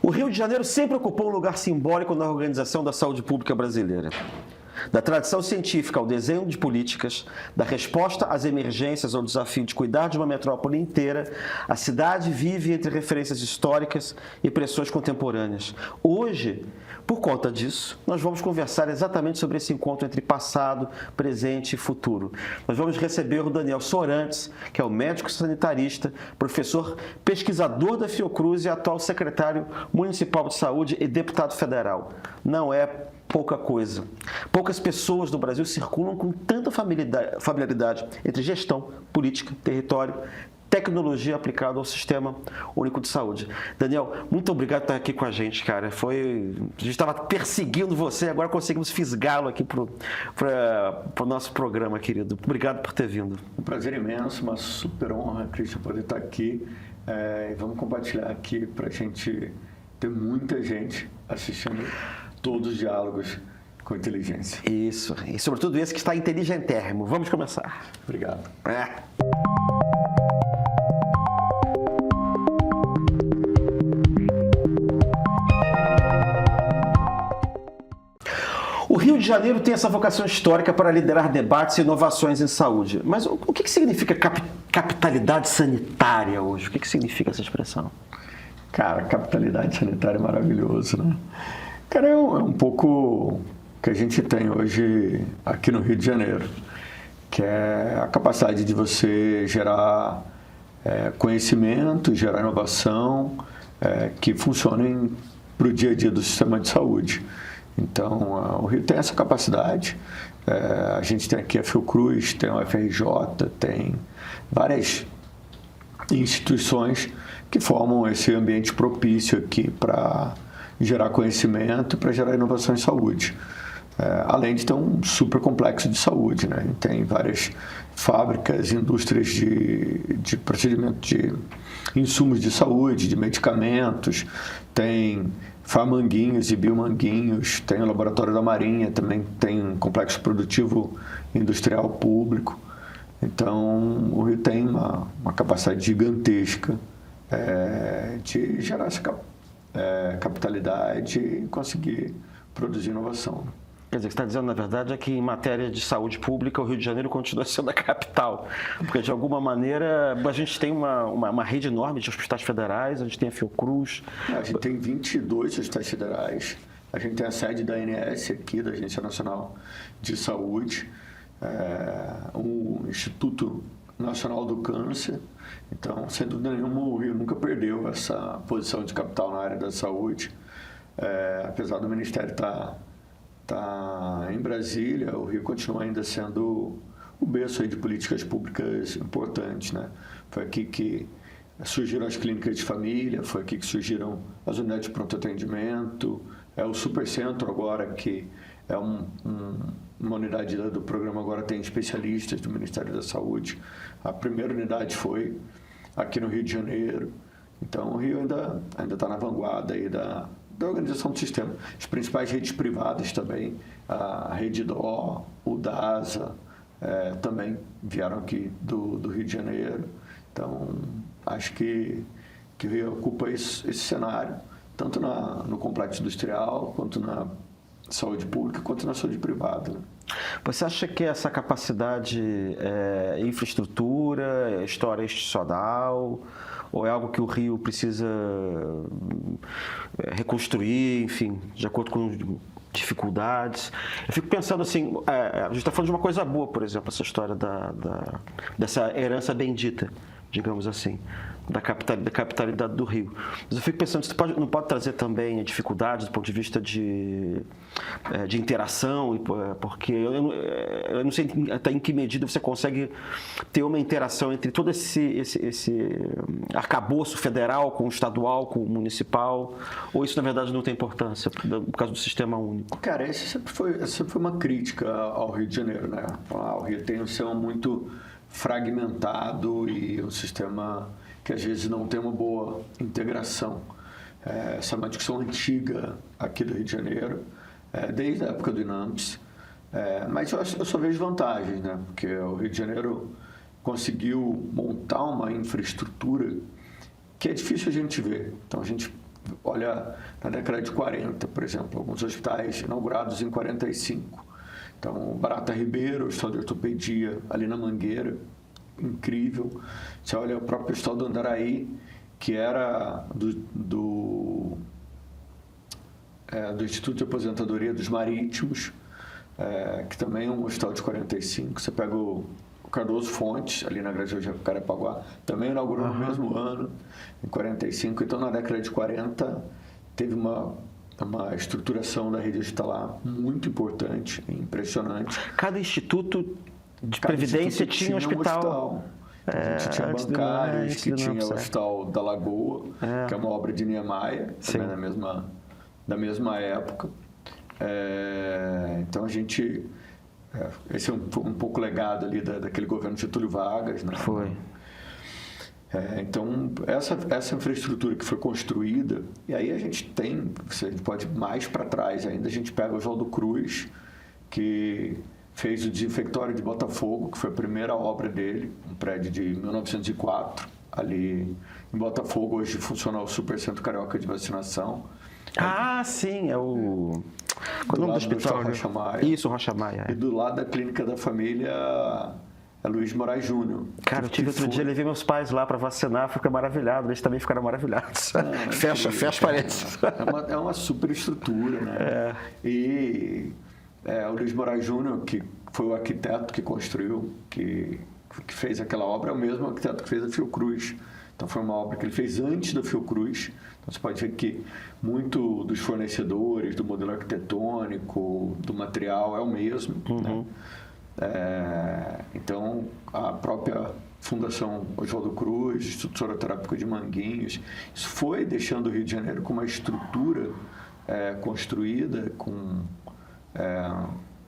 O Rio de Janeiro sempre ocupou um lugar simbólico na organização da saúde pública brasileira. Da tradição científica ao desenho de políticas, da resposta às emergências ao desafio de cuidar de uma metrópole inteira, a cidade vive entre referências históricas e pressões contemporâneas. Hoje, por conta disso, nós vamos conversar exatamente sobre esse encontro entre passado, presente e futuro. Nós vamos receber o Daniel Sorantes, que é o médico sanitarista, professor pesquisador da Fiocruz e atual secretário municipal de saúde e deputado federal. Não é pouca coisa. Poucas pessoas do Brasil circulam com tanta familiaridade entre gestão, política, território, tecnologia aplicada ao Sistema Único de Saúde. Daniel, muito obrigado por estar aqui com a gente, cara. A gente estava perseguindo você, agora conseguimos fisgá-lo aqui para o nosso programa, querido. Obrigado por ter vindo. Um prazer imenso, uma super honra, Cristian, poder estar aqui. Vamos compartilhar aqui para a gente ter muita gente assistindo todos os diálogos com inteligência. Isso, e sobretudo esse que está inteligentérrimo. Vamos começar. Obrigado. O Rio de Janeiro tem essa vocação histórica para liderar debates e inovações em saúde. Mas o que significa capitalidade sanitária hoje? O que significa essa expressão? Cara, capitalidade sanitária é maravilhoso, né? Cara, é um pouco que a gente tem hoje aqui no Rio de Janeiro, que é a capacidade de você gerar conhecimento, gerar inovação, que funcionem para o dia a dia do sistema de saúde. Então, o Rio tem essa capacidade. A gente tem aqui a Fiocruz, tem a UFRJ, tem várias instituições que formam esse ambiente propício aqui para gerar conhecimento, para gerar inovação em saúde. Além de ter um super complexo de saúde, né? Tem várias fábricas, indústrias de procedimento de insumos de saúde, de medicamentos, tem farmanguinhos e biomanguinhos, tem o Laboratório da Marinha, também tem um complexo produtivo industrial público. Então, o Rio tem uma capacidade gigantesca de gerar essa capitalidade e conseguir produzir inovação. Quer dizer, o que você está dizendo, na verdade, é que em matéria de saúde pública, o Rio de Janeiro continua sendo a capital. Porque, de alguma maneira, a gente tem uma rede enorme de hospitais federais, a gente tem a Fiocruz. A gente tem 22 hospitais federais, a gente tem a sede da ANS aqui, da Agência Nacional de Saúde, o Instituto Nacional do Câncer. Então, sem dúvida nenhuma, o Rio nunca perdeu essa posição de capital na área da saúde. Apesar do Ministério estar em Brasília, o Rio continua ainda sendo o berço aí de políticas públicas importantes, né? Foi aqui que surgiram as clínicas de família, foi aqui que surgiram as unidades de pronto atendimento, o Supercentro agora, que é uma unidade do programa, agora tem especialistas do Ministério da Saúde. A primeira unidade foi aqui no Rio de Janeiro. Então, o Rio ainda está na vanguarda aí da organização do sistema. As principais redes privadas também, a Rede Dó, o DASA, também vieram aqui do Rio de Janeiro. Então, acho que o Rio ocupa esse cenário, tanto no complexo industrial, quanto na saúde pública, quanto na saúde privada, né? Você acha que essa capacidade é infraestrutura, é história institucional, ou é algo que o Rio precisa reconstruir, enfim, de acordo com dificuldades? Eu fico pensando assim, a gente está falando de uma coisa boa, por exemplo, essa história dessa herança bendita, digamos assim, da capitalidade do Rio. Mas eu fico pensando, isso não pode trazer também dificuldades do ponto de vista de interação, porque eu não sei até em que medida você consegue ter uma interação entre todo esse arcabouço federal com o estadual, com o municipal, ou isso na verdade não tem importância por causa do sistema único? Cara, essa sempre foi uma crítica ao Rio de Janeiro, né? O Rio tem um sistema muito fragmentado e um sistema que às vezes não tem uma boa integração. Essa é uma discussão antiga aqui do Rio de Janeiro, desde a época do INAMPS, mas eu só vejo vantagens, né? Porque o Rio de Janeiro conseguiu montar uma infraestrutura que é difícil a gente ver. Então, a gente olha na década de 40, por exemplo, alguns hospitais inaugurados em 45. Então, Barata Ribeiro, o Hospital de Ortopedia, ali na Mangueira, incrível. Você olha o próprio Hospital do Andaraí, que era do Instituto de Aposentadoria dos Marítimos, que também é um hospital de 45. Você pega o Cardoso Fontes, ali na Grande Jacarepaguá, também inaugurou no mesmo ano, em 45. Então, na década de 40, teve uma estruturação da rede hospitalar muito importante, impressionante. Cada instituto de previdência tinha um hospital. A gente tinha bancários, que tinha o Hospital da Lagoa, que é uma obra de Niemeyer, também da mesma época. Então, a gente... esse é um pouco legado ali daquele governo de Getúlio Vargas, né? Foi. Então, essa infraestrutura que foi construída, e aí a gente pode ir mais para trás ainda, a gente pega o Oswaldo Cruz, que fez o desinfectório de Botafogo, que foi a primeira obra dele, um prédio de 1904, ali em Botafogo. Hoje funciona o Supercentro Carioca de Vacinação. Sim, é o... Qual é o nome do hospital? Rocha Maia. Isso, Rocha Maia. E do lado da Clínica da Família, é Luiz Moraes Júnior. Cara, eu tive outro dia, levei meus pais lá para vacinar, fiquei maravilhado, eles também ficaram maravilhados. Fecha as paredes. É uma super estrutura, né? E o Luiz Moraes Júnior, que foi o arquiteto que construiu, que fez aquela obra, é o mesmo arquiteto que fez a Fiocruz. Então, foi uma obra que ele fez antes da Fiocruz. Então, você pode ver que muito dos fornecedores, do modelo arquitetônico, do material é o mesmo. Né? Então, a própria Fundação Oswaldo Cruz, Instituto Soroterápico de Manguinhos, isso foi deixando o Rio de Janeiro com uma estrutura construída, com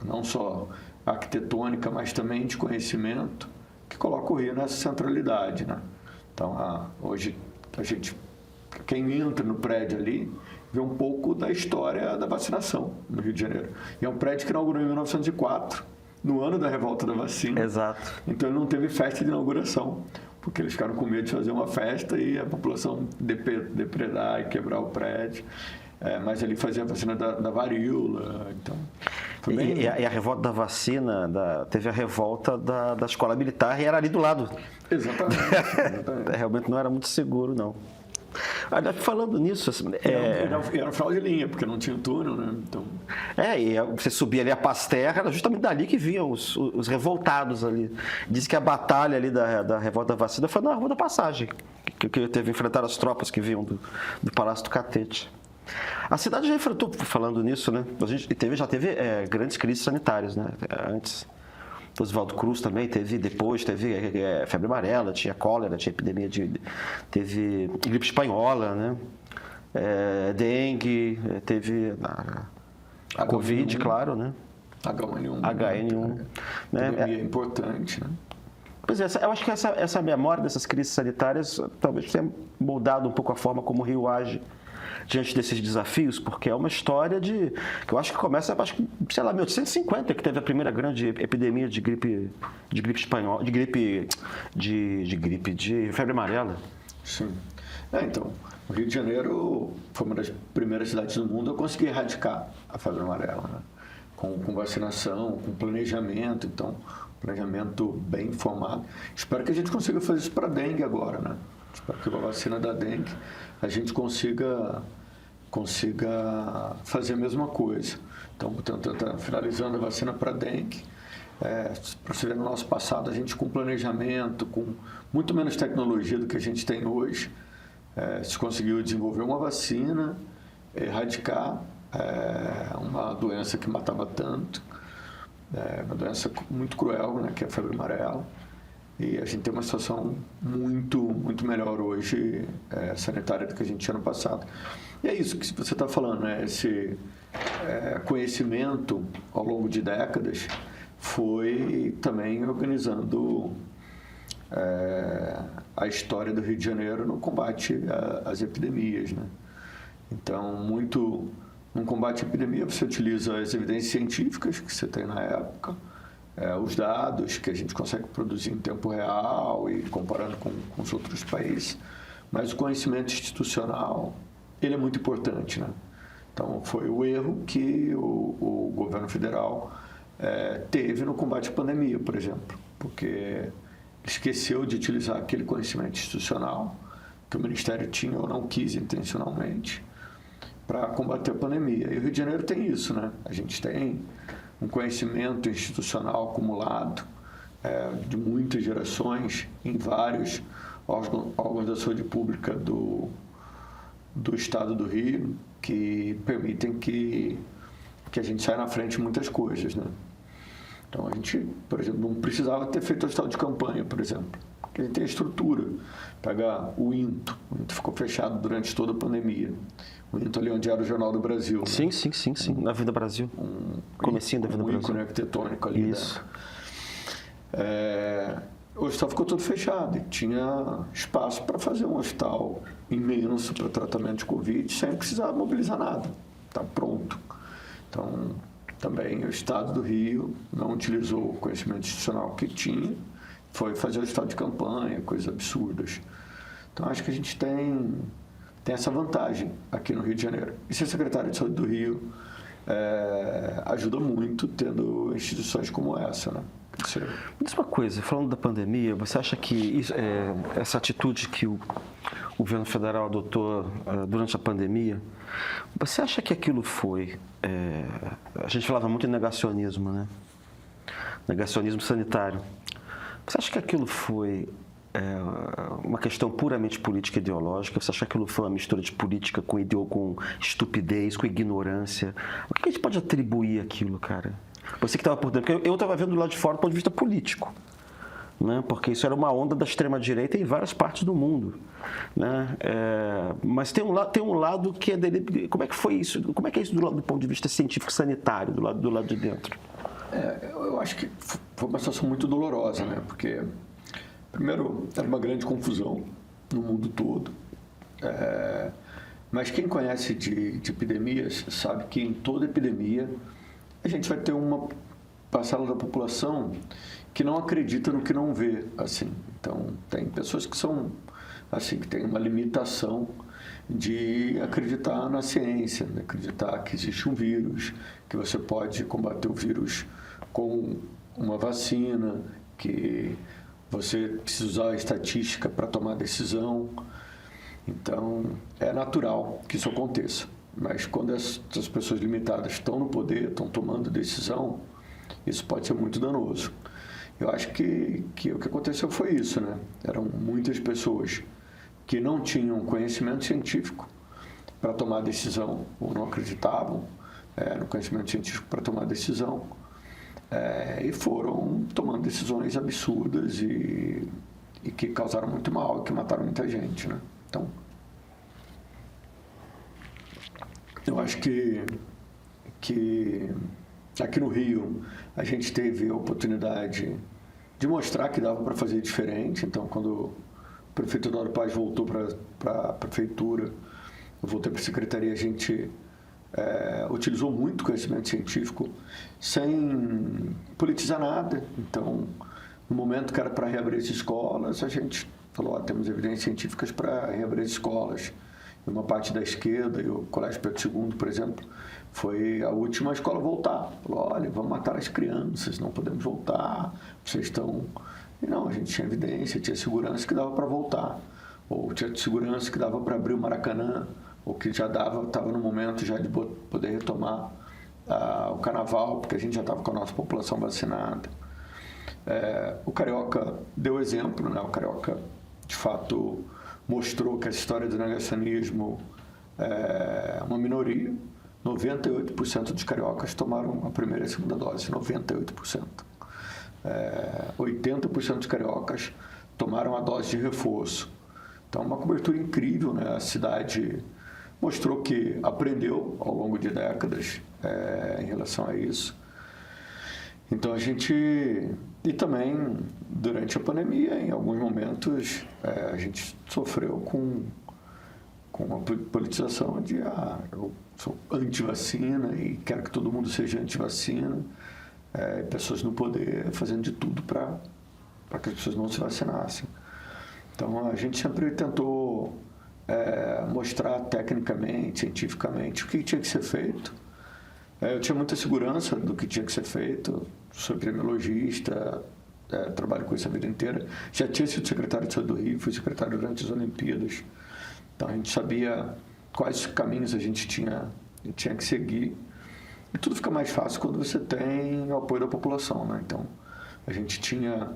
não só arquitetônica, mas também de conhecimento, que coloca o Rio nessa centralidade, né? Então, hoje, quem entra no prédio ali, vê um pouco da história da vacinação no Rio de Janeiro. E é um prédio que inaugurou em 1904, no ano da revolta da vacina. Exato. Então, ele não teve festa de inauguração, porque eles ficaram com medo de fazer uma festa e a população depredar e quebrar o prédio. Mas ali fazia a vacina da varíola. Então, foi bem... E a revolta da vacina, teve a revolta da escola militar e era ali do lado. Exatamente. Realmente não era muito seguro, não. Olha, falando nisso... Assim, era final de linha, porque não tinha túnel, né? Então... e você subia ali a Paz Terra, era justamente dali que vinham os revoltados ali. Diz que a batalha ali da revolta da vacina foi na Rua da Passagem, que teve enfrentar as tropas que vinham do Palácio do Catete. A cidade já enfrentou, falando nisso, né? Já teve grandes crises sanitárias, né? Antes. Oswaldo Cruz também teve febre amarela, tinha cólera, tinha epidemia teve gripe espanhola, né? Dengue, teve a Covid, claro, né? H1N1. Epidemia importante, né? Pois é, eu acho que essa memória dessas crises sanitárias talvez tenha moldado um pouco a forma como o Rio age diante desses desafios, porque é uma história que eu acho que começa, sei lá, 1850, que teve a primeira grande epidemia de gripe espanhola, de febre amarela. Sim. Então, o Rio de Janeiro foi uma das primeiras cidades do mundo a conseguir erradicar a febre amarela, né? Com vacinação, com planejamento, então, planejamento bem informado. Espero que a gente consiga fazer isso para a dengue agora, né? Espero que com a vacina da dengue a gente consiga fazer a mesma coisa. Então, finalizando a vacina para dengue, para você ver no nosso passado, a gente com planejamento, com muito menos tecnologia do que a gente tem hoje, se conseguiu desenvolver uma vacina, erradicar uma doença que matava tanto, uma doença muito cruel, né, que é a febre amarela. E a gente tem uma situação muito, muito melhor hoje, sanitária, do que a gente tinha no passado. E é isso que você está falando, né? Esse conhecimento, ao longo de décadas, foi também organizando a história do Rio de Janeiro no combate às epidemias, né? Então, no combate à epidemia, você utiliza as evidências científicas que você tem na época, os dados que a gente consegue produzir em tempo real e comparando com os outros países, mas o conhecimento institucional ele é muito importante, né? Então, foi o erro que o governo federal teve no combate à pandemia, por exemplo, porque esqueceu de utilizar aquele conhecimento institucional que o Ministério tinha ou não quis intencionalmente para combater a pandemia. E o Rio de Janeiro tem isso, né? A gente tem um conhecimento institucional acumulado de muitas gerações em vários órgãos da saúde pública do Estado do Rio que permitem que a gente saia na frente em muitas coisas, né? Então, a gente, por exemplo, não precisava ter feito o hospital de campanha, por exemplo, porque a gente tem a estrutura. Pega o INTO ficou fechado durante toda a pandemia. O INTO ali onde era o Jornal do Brasil. Sim, né? sim, na Avenida Brasil. Comecinho da Avenida Brasil. Um ícone arquitetônico ali. Isso. O hospital ficou todo fechado e tinha espaço para fazer um hospital imenso para tratamento de Covid sem precisar mobilizar nada. Está pronto. Então, também o Estado do Rio não utilizou o conhecimento institucional que tinha, foi fazer o hospital de campanha, coisas absurdas. Então, acho que a gente tem essa vantagem aqui no Rio de Janeiro. E ser secretário de Saúde do Rio ajuda muito tendo instituições como essa, né? Me diz uma coisa, falando da pandemia, você acha que essa atitude que o governo federal adotou durante a pandemia, você acha que aquilo foi... a gente falava muito em negacionismo, né? Negacionismo sanitário. Você acha que aquilo foi uma questão puramente política e ideológica? Você acha que aquilo foi uma mistura de política com estupidez, com ignorância? O que a gente pode atribuir aquilo, cara? Você que estava por dentro, porque eu estava vendo do lado de fora do ponto de vista político, né? Porque isso era uma onda da extrema-direita em várias partes do mundo, né? Mas tem um lado que é dele. Como é que foi isso? Como é que é isso do ponto de vista científico-sanitário, do lado de dentro? Eu acho que foi uma situação muito dolorosa, né? Porque, primeiro, era uma grande confusão no mundo todo. Mas quem conhece de epidemias sabe que em toda epidemia a gente vai ter uma parcela da população que não acredita no que não vê, assim. Então, tem pessoas que são, assim, que têm uma limitação de acreditar na ciência, de acreditar que existe um vírus, que você pode combater o vírus com uma vacina, que você precisa usar a estatística para tomar decisão. Então, é natural que isso aconteça. Mas quando essas pessoas limitadas estão no poder, estão tomando decisão, isso pode ser muito danoso. Eu acho que o que aconteceu foi isso, né? Eram muitas pessoas que não tinham conhecimento científico para tomar decisão, ou não acreditavam no conhecimento científico para tomar decisão, e foram tomando decisões absurdas e que causaram muito mal, que mataram muita gente, né? Então, eu acho que aqui no Rio a gente teve a oportunidade de mostrar que dava para fazer diferente. Então, quando o prefeito Eduardo Paes voltou para a prefeitura, eu voltei para a secretaria, a gente utilizou muito conhecimento científico sem politizar nada. Então, no momento que era para reabrir as escolas, a gente falou, temos evidências científicas para reabrir as escolas. E uma parte da esquerda, e o Colégio Pedro II, por exemplo, foi a última escola a voltar. Falou, olha, vamos matar as crianças, não podemos voltar, vocês estão... E não, a gente tinha evidência, tinha segurança que dava para voltar. Ou tinha segurança que dava para abrir o Maracanã, ou que já estava no momento já de poder retomar o carnaval, porque a gente já estava com a nossa população vacinada. O Carioca deu exemplo, né? O Carioca, de fato, mostrou que a história do negacionismo é uma minoria. 98% dos cariocas tomaram a primeira e a segunda dose, 98%. 80% dos cariocas tomaram a dose de reforço. Então, uma cobertura incrível, né? A cidade mostrou que aprendeu ao longo de décadas em relação a isso. Então, e também, durante a pandemia, em alguns momentos, a gente sofreu com a politização de eu sou anti-vacina e quero que todo mundo seja anti-vacina. Pessoas no poder fazendo de tudo para que as pessoas não se vacinassem. Então, a gente sempre tentou mostrar tecnicamente, cientificamente, o que tinha que ser feito. Eu tinha muita segurança do que tinha que ser feito. Sou epidemiologista, trabalho com isso a vida inteira. Já tinha sido secretário de saúde do Rio, fui secretário durante as Olimpíadas. Então, a gente sabia quais caminhos a gente tinha que seguir. E tudo fica mais fácil quando você tem o apoio da população, né? Então, a gente tinha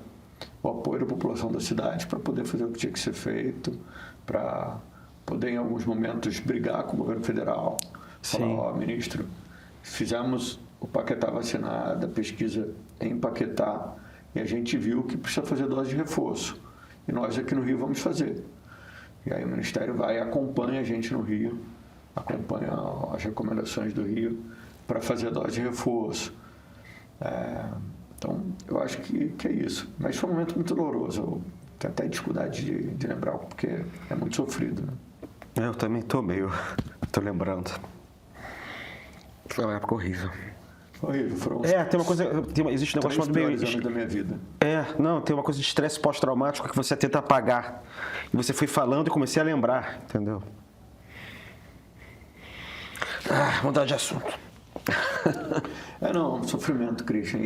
o apoio da população da cidade para poder fazer o que tinha que ser feito, para poder, em alguns momentos, brigar com o governo federal. Falar, ministro, fizemos o Paquetá vacinado, a pesquisa em Paquetá, e a gente viu que precisa fazer dose de reforço. E nós aqui no Rio vamos fazer. E aí o Ministério vai e acompanha a gente no Rio, acompanha as recomendações do Rio para fazer a dose de reforço. Então, eu acho que é isso. Mas foi um momento muito doloroso. Eu tenho até dificuldade de lembrar, porque é muito sofrido. Né? Eu também estou lembrando. Foi uma época horrível. Horrível. Tem uma coisa, existe um negócio chamado meio anos da minha vida. Tem uma coisa de estresse pós-traumático que você tenta apagar. E você foi falando e comecei a lembrar, entendeu? Vamos mudar de assunto. Um sofrimento, Christian.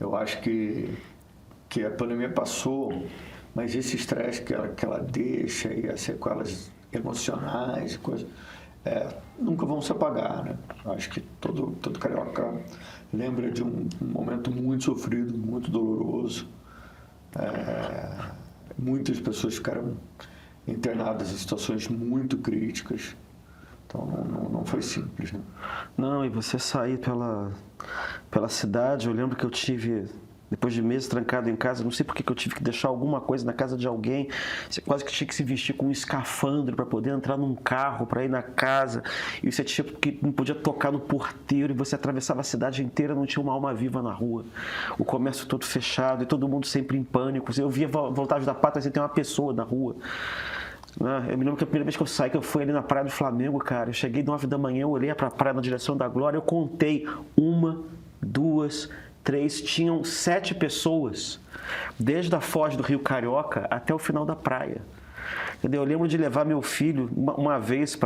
Eu acho que a pandemia passou, mas esse estresse que ela deixa e as sequelas emocionais e coisas, nunca vão se apagar, né? Acho que todo carioca lembra de um momento muito sofrido, muito doloroso. Muitas pessoas ficaram internadas em situações muito críticas. Então, não foi simples, né? Não, e você sair pela cidade, eu lembro que eu tive, depois de meses trancado em casa, não sei por que eu tive que deixar alguma coisa na casa de alguém, você quase que tinha que se vestir com um escafandro para poder entrar num carro, para ir na casa, e você tinha que não podia tocar no porteiro, e você atravessava a cidade inteira, não tinha uma alma viva na rua, o comércio todo fechado, e todo mundo sempre em pânico. Eu via Voltagens da Pátria, você tem uma pessoa na rua. Eu me lembro que a primeira vez que eu saí, que eu fui ali na Praia do Flamengo, cara, eu cheguei 9 da manhã, eu olhei para a praia na direção da Glória, eu contei 1, 2, 3, tinham 7 pessoas, desde a foz do Rio Carioca até o final da praia. Entendeu? Eu lembro de levar meu filho uma vez,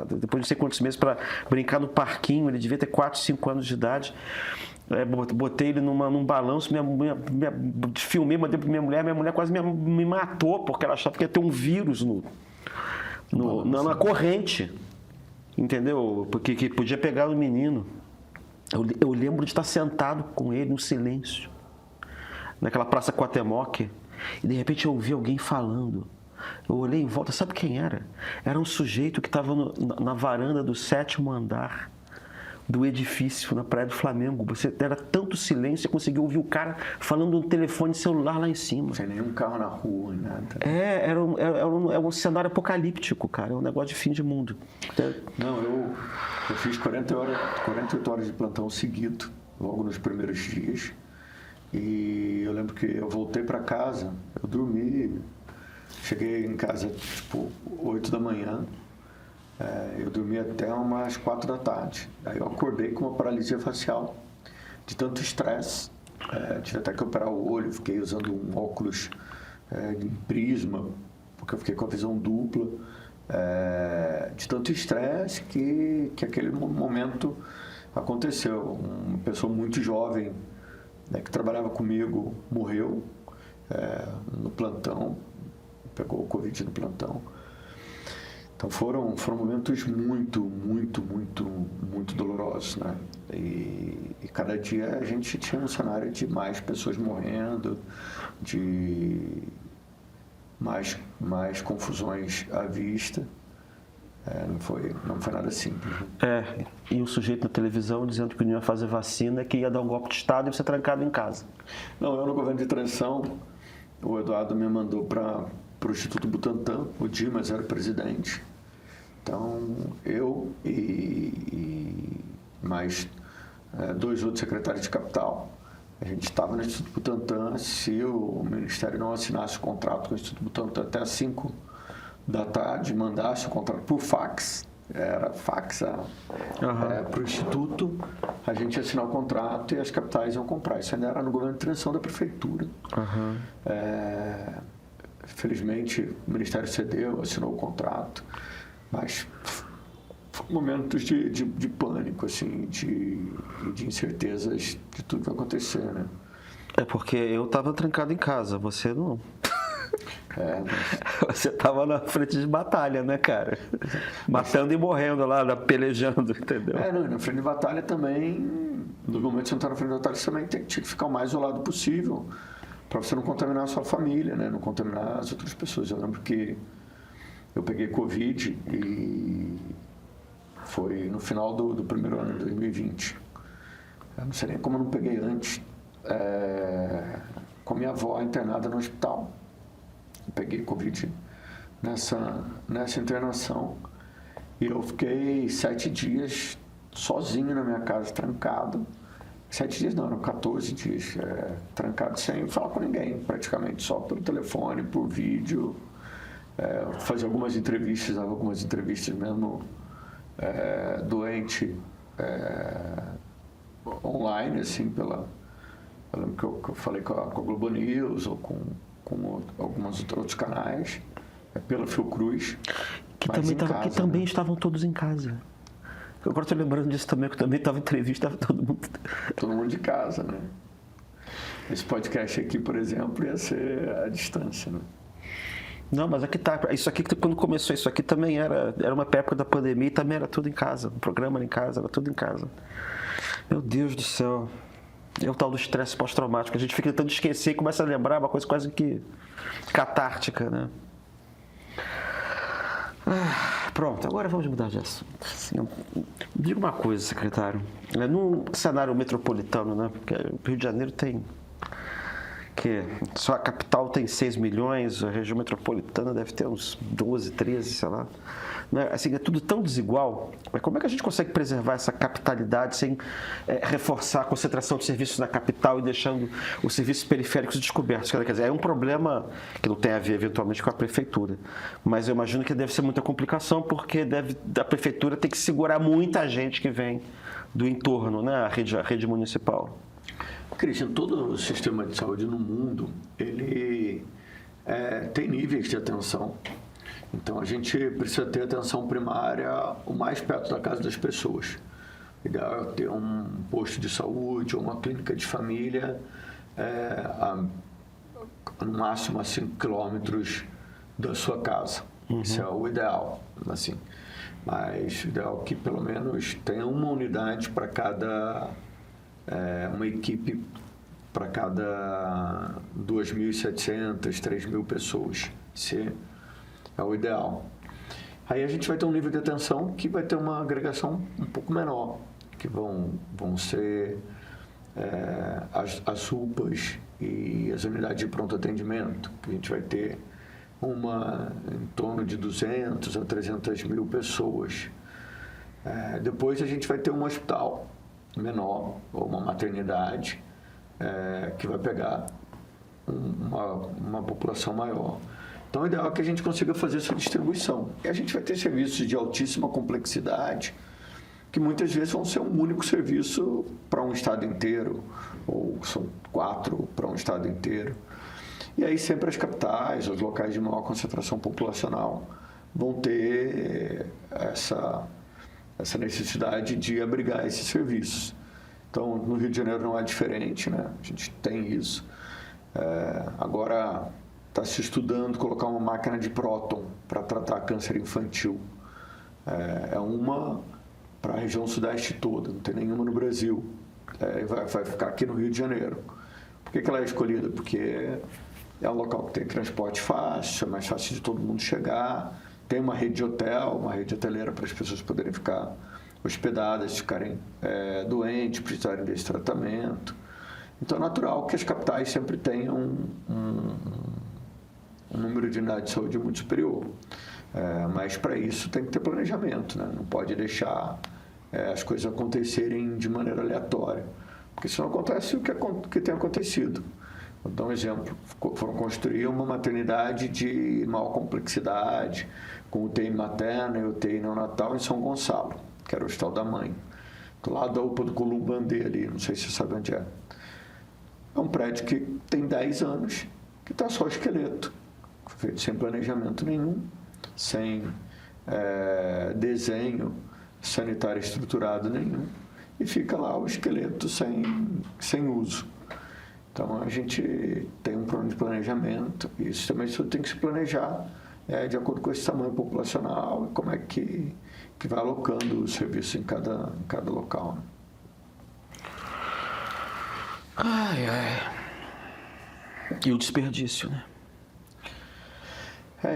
depois de não sei quantos meses, para brincar no parquinho, ele devia ter 4, 5 anos de idade. Botei ele num balanço, filmei, mandei para minha mulher quase me matou, porque ela achava que ia ter um vírus na corrente, entendeu? Porque que podia pegar o menino. Eu lembro de estar sentado com ele no silêncio, naquela Praça Quatemoc, e de repente eu ouvi alguém falando. Eu olhei em volta, sabe quem era? Era um sujeito que estava na varanda do 7º andar do edifício, na Praia do Flamengo. Era tanto silêncio, você conseguiu ouvir o cara falando no telefone celular lá em cima. Sem nenhum carro na rua, nada. Era um cenário apocalíptico, cara. É um negócio de fim de mundo. Não, eu fiz 48 horas de plantão seguido, logo nos primeiros dias. E eu lembro que eu voltei para casa, eu dormi, cheguei em casa tipo 8 da manhã. Eu dormi até umas 4 da tarde. Aí eu acordei com uma paralisia facial, de tanto estresse. Tive até que operar o olho, fiquei usando um óculos de prisma, porque eu fiquei com a visão dupla. De tanto estresse que aquele momento aconteceu. Uma pessoa muito jovem, que trabalhava comigo, morreu no plantão, pegou o Covid no plantão. Então foram momentos muito, muito, muito, muito dolorosos, né? E cada dia a gente tinha um cenário de mais pessoas morrendo, de mais confusões à vista. Não foi nada simples. Né? E um sujeito na televisão dizendo que não ia fazer vacina, que ia dar um golpe de Estado e você trancado em casa. Não, eu no governo de transição, o Eduardo me mandou para o Instituto Butantan, o Dimas era o presidente. Então, eu e mais 2 outros secretários de capital, a gente estava no Instituto Butantan. Se o Ministério não assinasse o contrato com o Instituto Butantan até às 5 da tarde, mandasse o contrato por fax, era fax para o Instituto, a gente ia assinar o contrato e as capitais iam comprar. Isso ainda era no governo de transição da prefeitura. Felizmente, o Ministério cedeu, assinou o contrato, mas foram momentos de pânico, assim, de incertezas de tudo que vai acontecer, né? É porque eu estava trancado em casa, você não. Mas... Você estava na frente de batalha, né, cara? Matando e morrendo lá, pelejando, entendeu? Não, e na frente de batalha também, no momento que você não está na frente de batalha, você também tinha que ficar o mais isolado possível, para você não contaminar a sua família, né? Não contaminar as outras pessoas. Eu lembro que eu peguei Covid e foi no final do primeiro ano, de 2020. Eu não sei nem como eu não peguei antes, com a minha avó internada no hospital. Eu peguei Covid nessa internação e eu fiquei 7 dias sozinho na minha casa, trancado. 7 dias não, eram 14 dias, trancado sem falar com ninguém, praticamente, só pelo telefone, por vídeo, fazer algumas entrevistas mesmo doente, online, assim, eu lembro que eu falei com a Globo News ou com alguns outros canais, pela Fiocruz, Que também estavam todos em casa. Agora estou lembrando disso também, que também estava em entrevista, estava todo mundo... Todo mundo de casa, né? Esse podcast aqui, por exemplo, ia ser à distância, né? Não, mas aqui tá. Isso aqui, quando começou isso aqui, também era uma época da pandemia e também era tudo em casa. O programa era em casa, era tudo em casa. Meu Deus do céu. É o tal do estresse pós-traumático. A gente fica tentando esquecer e começa a lembrar uma coisa quase que catártica, né? Pronto, agora vamos mudar de assunto. Assim, diga uma coisa, secretário. Num cenário metropolitano, né? Porque o Rio de Janeiro tem... só a capital tem 6 milhões, a região metropolitana deve ter uns 12, 13, sei lá. Assim, é tudo tão desigual. Mas como é que a gente consegue preservar essa capitalidade sem reforçar a concentração de serviços na capital e deixando os serviços periféricos descobertos? Quer dizer, é um problema que não tem a ver, eventualmente, com a prefeitura. Mas eu imagino que deve ser muita complicação, porque a prefeitura tem que segurar muita gente que vem do entorno, né? A rede municipal. Cristian, todo o sistema de saúde no mundo, ele tem níveis de atenção. Então, a gente precisa ter atenção primária o mais perto da casa das pessoas. O ideal é ter um posto de saúde ou uma clínica de família no máximo a 5 quilômetros da sua casa. Uhum. Isso é o ideal, assim. Mas o ideal é que pelo menos tenha uma unidade para cada... uma equipe para cada 2.700, 3.000 pessoas. Esse é o ideal. Aí a gente vai ter um nível de atenção que vai ter uma agregação um pouco menor, que vão ser as UPAs e as unidades de pronto atendimento, que a gente vai ter em torno de 200 a 300 mil pessoas. Depois a gente vai ter um hospital menor, ou uma maternidade, que vai pegar uma população maior. Então, o ideal é que a gente consiga fazer essa distribuição. E a gente vai ter serviços de altíssima complexidade, que muitas vezes vão ser um único serviço para um estado inteiro, ou são 4 para um estado inteiro. E aí sempre as capitais, os locais de maior concentração populacional, vão ter essa necessidade de abrigar esses serviços. Então, no Rio de Janeiro não é diferente, né? A gente tem isso. Agora está se estudando colocar uma máquina de próton para tratar câncer infantil. Uma para a região sudeste toda, não tem nenhuma no Brasil. Vai ficar aqui no Rio de Janeiro. Por que ela é escolhida? Porque é um local que tem transporte fácil, é mais fácil de todo mundo chegar, tem uma rede de hotel, uma rede hoteleira para as pessoas poderem ficar hospedadas, ficarem doentes, precisarem desse tratamento. Então é natural que as capitais sempre tenham um número de unidades de saúde muito superior. Mas para isso tem que ter planejamento, né? Não pode deixar as coisas acontecerem de maneira aleatória, porque senão acontece o que tem acontecido. Vou dar um exemplo. Foram construir uma maternidade de maior complexidade, com UTI materna e UTI neonatal em São Gonçalo, que era o Hospital da Mãe, do lado da UPA do Columbandê ali, não sei se você sabe onde é. É um prédio que tem 10 anos, que está só esqueleto. feito sem planejamento nenhum, sem desenho sanitário estruturado nenhum, e fica lá o esqueleto sem uso. Então, a gente tem um plano de planejamento, e isso também tem que se planejar de acordo com esse tamanho populacional e como é que vai alocando o serviço em cada local. Né? Ai, ai. E o desperdício, né?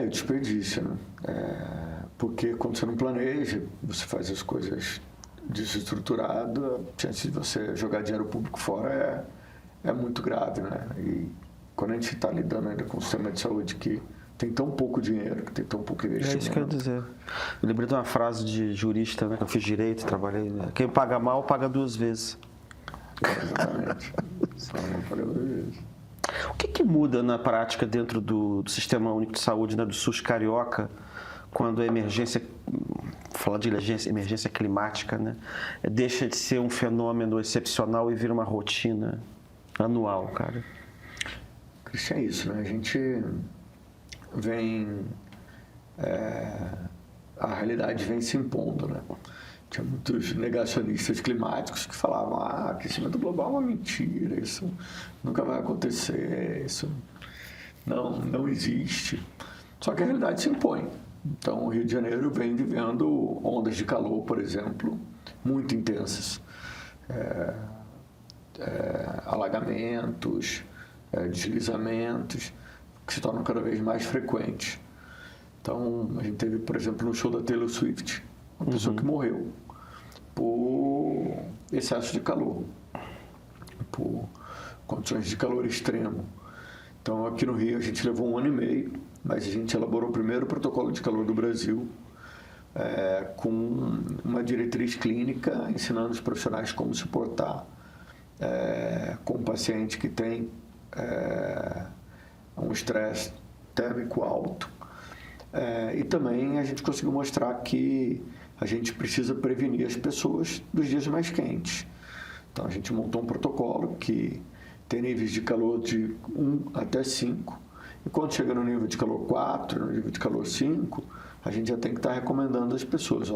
O desperdício, né? Porque quando você não planeja, você faz as coisas desestruturado, a chance de você jogar dinheiro público fora é muito grave, né? E quando a gente está lidando ainda com um sistema de saúde que tem tão pouco dinheiro, que tem tão pouco investimento. É isso que eu ia dizer. Eu lembrei de uma frase de jurista, né? Que eu fiz direito, trabalhei. Né? Quem paga mal, paga 2 vezes. Exatamente. Só não paga 2 vezes. O que muda na prática dentro do Sistema Único de Saúde, né, do SUS carioca, quando a emergência, falar de emergência climática, né, deixa de ser um fenômeno excepcional e vira uma rotina anual, cara? Cristian, é isso, né? A gente vem... a realidade vem se impondo, né? Tinha muitos negacionistas climáticos que falavam aquecimento global é uma mentira, isso nunca vai acontecer, isso não existe. Só que a realidade se impõe. Então, o Rio de Janeiro vem vivendo ondas de calor, por exemplo, muito intensas. Alagamentos, deslizamentos, que se tornam cada vez mais frequentes. Então, a gente teve, por exemplo, no show da Taylor Swift, uma pessoa que morreu por excesso de calor, por condições de calor extremo. Então, aqui no Rio, a gente levou 1 ano e meio, mas a gente elaborou o primeiro protocolo de calor do Brasil, com uma diretriz clínica, ensinando os profissionais como se portar com um paciente que tem um estresse térmico alto. E também a gente conseguiu mostrar que a gente precisa prevenir as pessoas dos dias mais quentes. Então, a gente montou um protocolo que tem níveis de calor de 1 até 5. E quando chega no nível de calor 4, no nível de calor 5, a gente já tem que estar recomendando às pessoas,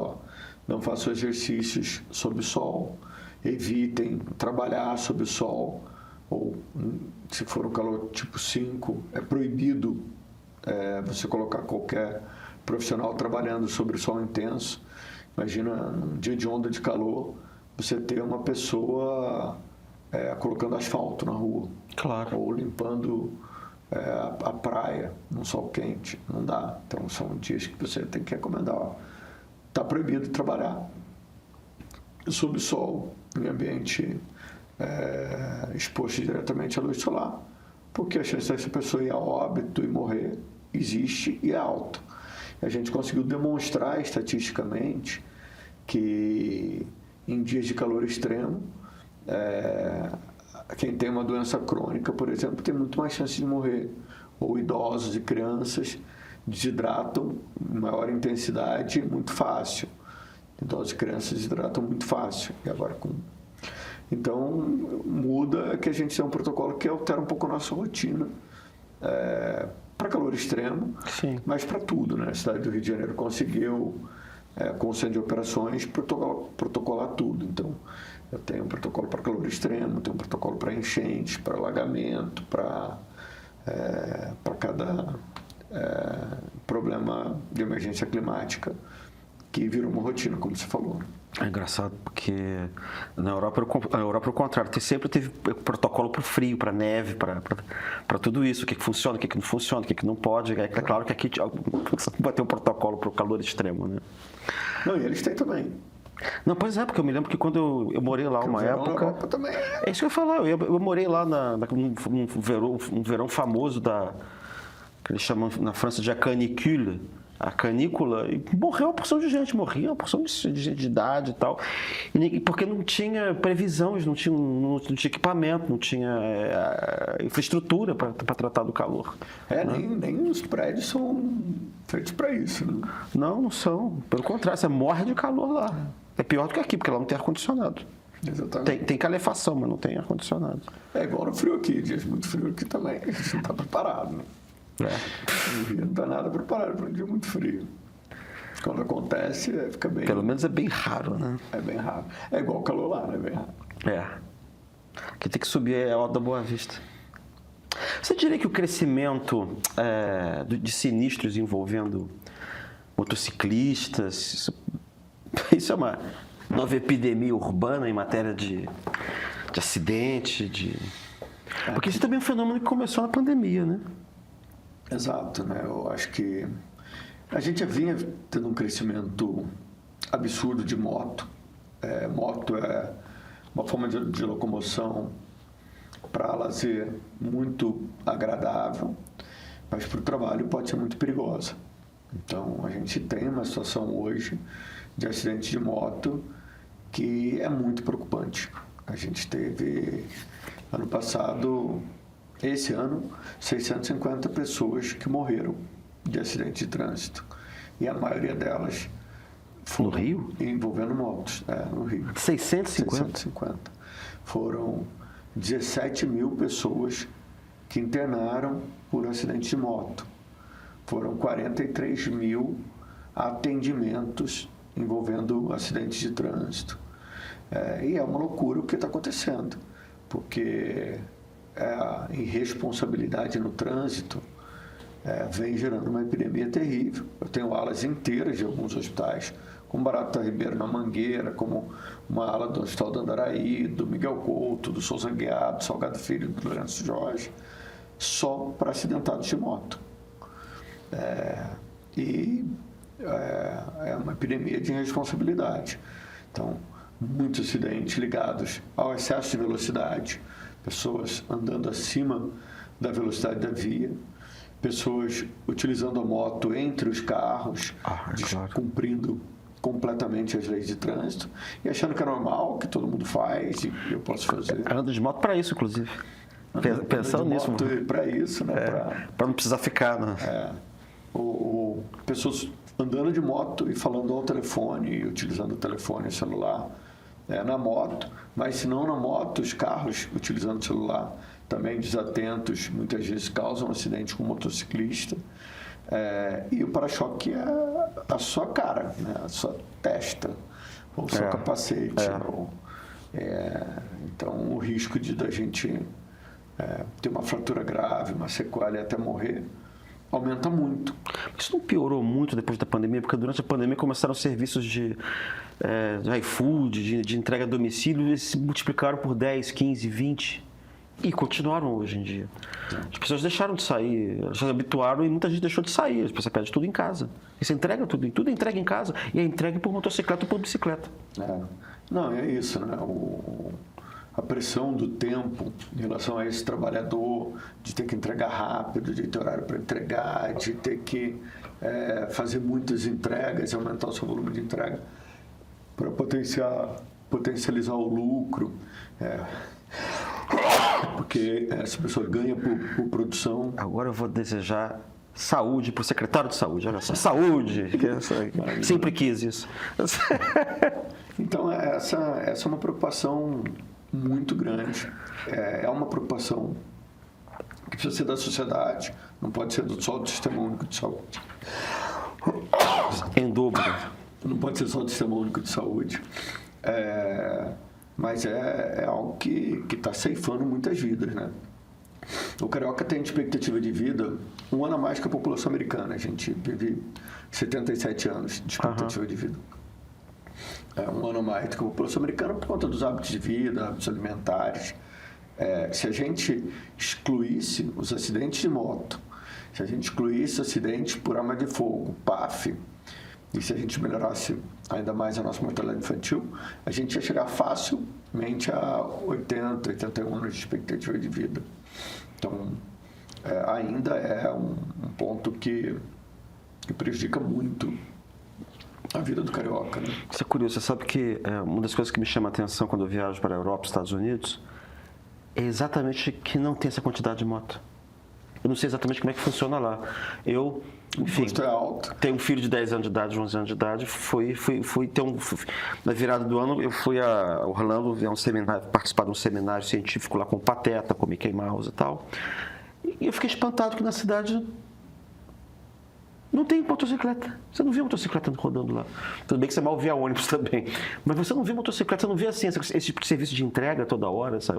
não façam exercícios sob sol, evitem trabalhar sob sol, ou se for um calor tipo 5, é proibido você colocar qualquer profissional trabalhando sob o sol intenso. Imagina, num dia de onda de calor, você ter uma pessoa colocando asfalto na rua. Claro. Ou limpando a praia num sol quente. Não dá. Então, são dias que você tem que recomendar. Está proibido trabalhar sob sol, em ambiente exposto diretamente à luz solar, porque a chance dessa pessoa ir a óbito e morrer existe e é alta. A gente conseguiu demonstrar estatisticamente que em dias de calor extremo, quem tem uma doença crônica, por exemplo, tem muito mais chance de morrer. Ou idosos e crianças desidratam em maior intensidade muito fácil. Idosos e crianças desidratam muito fácil. E agora Então, muda que a gente tem um protocolo que altera um pouco a nossa rotina. Para calor extremo, sim, mas para tudo, né? A cidade do Rio de Janeiro conseguiu, com o centro de operações, protocolar tudo. Então, eu tenho um protocolo para calor extremo, tenho um protocolo para enchentes, para alagamento, para cada problema de emergência climática, que virou uma rotina, como você falou. É engraçado porque na Europa é o contrário, sempre teve protocolo para o frio, para a neve, para tudo isso, o que funciona, o que não funciona, o que não pode. É claro que aqui vai ter um protocolo para o calor extremo, né? Não, e eles têm também. Não, pois é, porque eu me lembro que quando eu morei lá uma época... Também é isso que eu ia falar, eu morei lá num verão famoso que eles chamam na França de canicule, a canícula, e morreu uma porção de gente, morria uma porção de gente de idade e tal, porque não tinha previsões, não tinha equipamento, não tinha infraestrutura para tratar do calor. Né? Nem os prédios são feitos para isso. Né? Não são. Pelo contrário, você morre de calor lá. É pior do que aqui, porque lá não tem ar-condicionado. Exatamente. Tem calefação, mas não tem ar-condicionado. É igual no frio aqui, dias muito frio aqui também, a gente não está preparado. Né? O Rio não está nada preparado para um dia muito frio. Quando acontece, fica bem... Pelo menos é bem raro, né? É bem raro. É igual o calor lá, né? É bem raro. Que tem que subir é a Alta da Boa Vista. Você diria que o crescimento de sinistros envolvendo motociclistas, isso é uma nova epidemia urbana em matéria de acidente, porque isso também é um fenômeno que começou na pandemia, né? Exato, né? Eu acho que a gente já vinha tendo um crescimento absurdo de moto. Moto é uma forma de locomoção para lazer muito agradável, mas para o trabalho pode ser muito perigosa. Então, a gente tem uma situação hoje de acidente de moto que é muito preocupante. A gente teve, ano passado, esse ano, 650 pessoas que morreram de acidente de trânsito. E a maioria delas no Rio? Envolvendo motos, no Rio. 650? Foram 17 mil pessoas que internaram por acidente de moto. Foram 43 mil atendimentos envolvendo acidentes de trânsito. E é uma loucura o que está acontecendo, porque a irresponsabilidade no trânsito vem gerando uma epidemia terrível. Eu tenho alas inteiras de alguns hospitais, como Barata Ribeiro na Mangueira, como uma ala do Hospital do Andaraí, do Miguel Couto, do Souza Guiar, do Salgado Filho, do Lourenço Jorge, só para acidentados de moto. É uma epidemia de irresponsabilidade. Então, muitos acidentes ligados ao excesso de velocidade, pessoas andando acima da velocidade da via, pessoas utilizando a moto entre os carros, cumprindo completamente as leis de trânsito e achando que é normal, que todo mundo faz e eu posso fazer. Anda de moto para isso, inclusive. Pensando nisso. Para isso, né? Para não precisar ficar, né? Pessoas andando de moto e falando ao telefone e utilizando o telefone e o celular na moto, mas se não na moto, os carros utilizando o celular também desatentos, muitas vezes causam acidente com o motociclista. E o para-choque é a sua cara, né? A sua testa, ou o seu capacete. Então, o risco da gente ter uma fratura grave, uma sequela e até morrer, aumenta muito. Isso não piorou muito depois da pandemia? Porque durante a pandemia começaram serviços de iFood, de entrega a domicílio, eles se multiplicaram por 10, 15, 20 e continuaram hoje em dia. As pessoas deixaram de sair, elas se habituaram e muita gente deixou de sair. As pessoas pedem tudo em casa. E você entrega tudo é entregue em casa e é entregue por motocicleta ou por bicicleta. Não, é isso, né? A pressão do tempo em relação a esse trabalhador, de ter que entregar rápido, de ter horário para entregar, de ter que fazer muitas entregas, aumentar o seu volume de entrega para potencializar o lucro, porque essa pessoa ganha por produção. Agora eu vou desejar saúde para o secretário de saúde, olha só, saúde, sempre quis isso. Então, essa é uma preocupação muito grande. É uma preocupação que precisa ser da sociedade, não pode ser só do Sistema Único de Saúde. Em dobro. Não pode ser só do Sistema Único de Saúde. Mas é algo que está ceifando muitas vidas, né? O carioca tem expectativa de vida um ano a mais que a população americana. A gente vive 77 anos de expectativa de vida. Um ano a mais do que a população americana por conta dos hábitos de vida, hábitos alimentares. Se a gente excluísse os acidentes de moto, se a gente excluísse acidentes por arma de fogo, PAF, e se a gente melhorasse ainda mais a nossa mortalidade infantil, a gente ia chegar facilmente a 80, 81 anos de expectativa de vida. Então, ainda é um ponto que prejudica muito a vida do carioca, né? Isso é curioso. Você sabe que uma das coisas que me chama a atenção quando eu viajo para a Europa e Estados Unidos é exatamente que não tem essa quantidade de moto. Eu não sei exatamente como é que funciona lá. Eu, enfim, o custo é alto. Tenho um filho de 10 anos de idade, 11 anos de idade. Na virada do ano, eu fui a Orlando participar de um seminário científico lá com o Pateta, com o Mickey Mouse e tal. E eu fiquei espantado que na cidade Não tem motocicleta. Você não vê motocicleta rodando lá. Tudo bem que você mal vê ônibus também. Mas você não vê motocicleta, você não vê assim, esse tipo de serviço de entrega toda hora, essa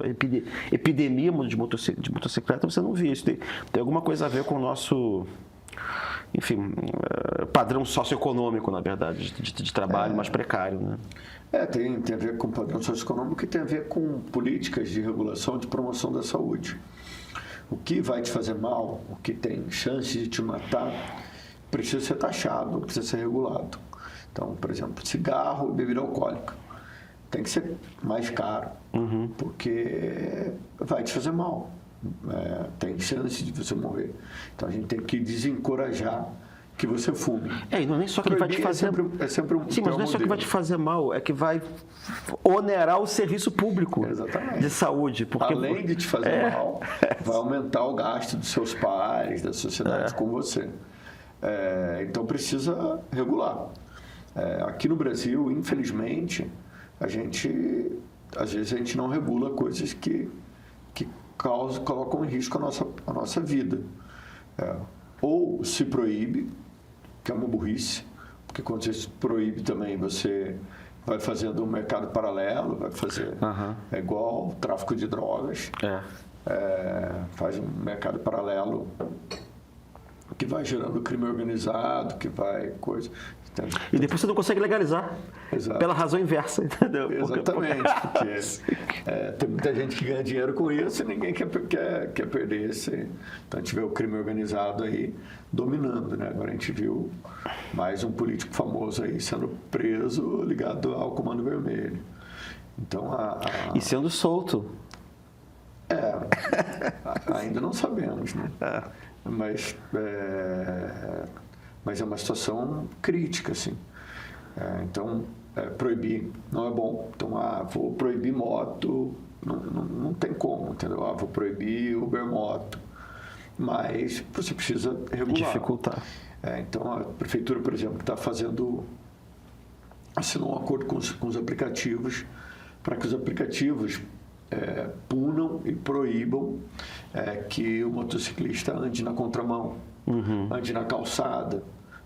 epidemia de motocicleta, você não vê. Isso tem alguma coisa a ver com o nosso, enfim, padrão socioeconômico, na verdade, de trabalho mais precário, né? Tem a ver com padrão socioeconômico e tem a ver com políticas de regulação de promoção da saúde. O que vai te fazer mal, o que tem chance de te matar, precisa ser taxado, precisa ser regulado. Então, por exemplo, cigarro e bebida alcoólica tem que ser mais caro, porque vai te fazer mal. Tem chance de você morrer. Então, a gente tem que desencorajar que você fume. E não é nem só que vai te fazer... É sempre um Sim, mas não é só que vai te fazer mal, é que vai onerar o serviço público de saúde. Porque... Além de te fazer mal, vai aumentar o gasto dos seus pares, da sociedade com você. Então, precisa regular. Aqui no Brasil, infelizmente, às vezes a gente não regula coisas que colocam em risco a nossa vida. Ou se proíbe, que é uma burrice, porque quando você se proíbe também, você vai fazendo um mercado paralelo, vai fazer igual tráfico de drogas, faz um mercado paralelo que vai gerando crime organizado, que vai coisa. E depois você não consegue legalizar. Exato. Pela razão inversa, entendeu? Exatamente, porque tem muita gente que ganha dinheiro com isso e ninguém quer perder esse. Então a gente vê o crime organizado aí dominando, né? Agora a gente viu mais um político famoso aí sendo preso ligado ao Comando Vermelho. Então E sendo solto. Ainda não sabemos, né? Mas é uma situação crítica, assim. Então, proibir não é bom. Então, vou proibir moto, não tem como, entendeu? Vou proibir Uber moto. Mas você precisa regular. Dificultar. Então, a prefeitura, por exemplo, está assinou um acordo com os aplicativos para que os aplicativos punam e proíbam que o motociclista ande na contramão, ande na calçada,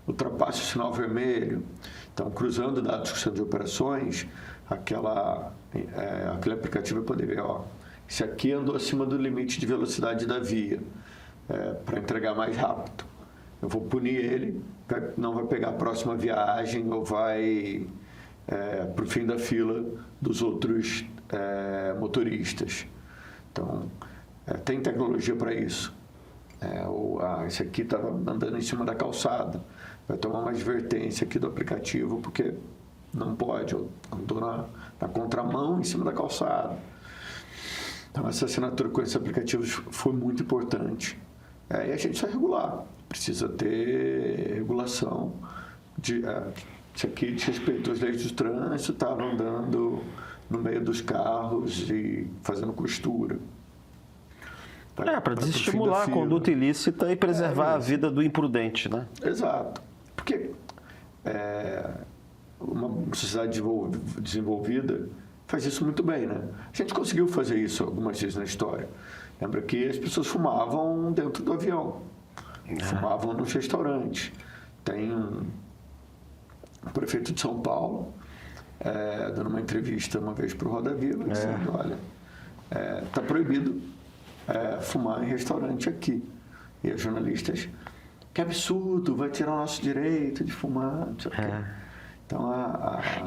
ultrapasse o sinal vermelho. Então, cruzando dados do centro de operações, aquele aplicativo vai poder ver, esse aqui andou acima do limite de velocidade da via, para entregar mais rápido. Eu vou punir ele, não vai pegar a próxima viagem ou vai para o fim da fila dos outros motoristas. Então, tem tecnologia para isso. Esse aqui estava andando em cima da calçada, vai tomar uma advertência aqui do aplicativo, porque não pode, andou na contramão em cima da calçada. Então, essa assinatura com esses aplicativos foi muito importante. E a gente precisa regular, precisa ter regulação. Esse aqui desrespeitou as leis do trânsito, estava andando no meio dos carros e fazendo costura. Para desestimular a conduta ilícita e preservar a vida do imprudente, né? Exato. Porque uma sociedade desenvolvida faz isso muito bem, né? A gente conseguiu fazer isso algumas vezes na história. Lembra que as pessoas fumavam dentro do avião, fumavam nos restaurantes. Tem um prefeito de São Paulo dando uma entrevista uma vez para o Roda Viva, dizendo, olha, está proibido fumar em restaurante aqui. E os jornalistas, que absurdo, vai tirar o nosso direito de fumar, não sei o quê. Então,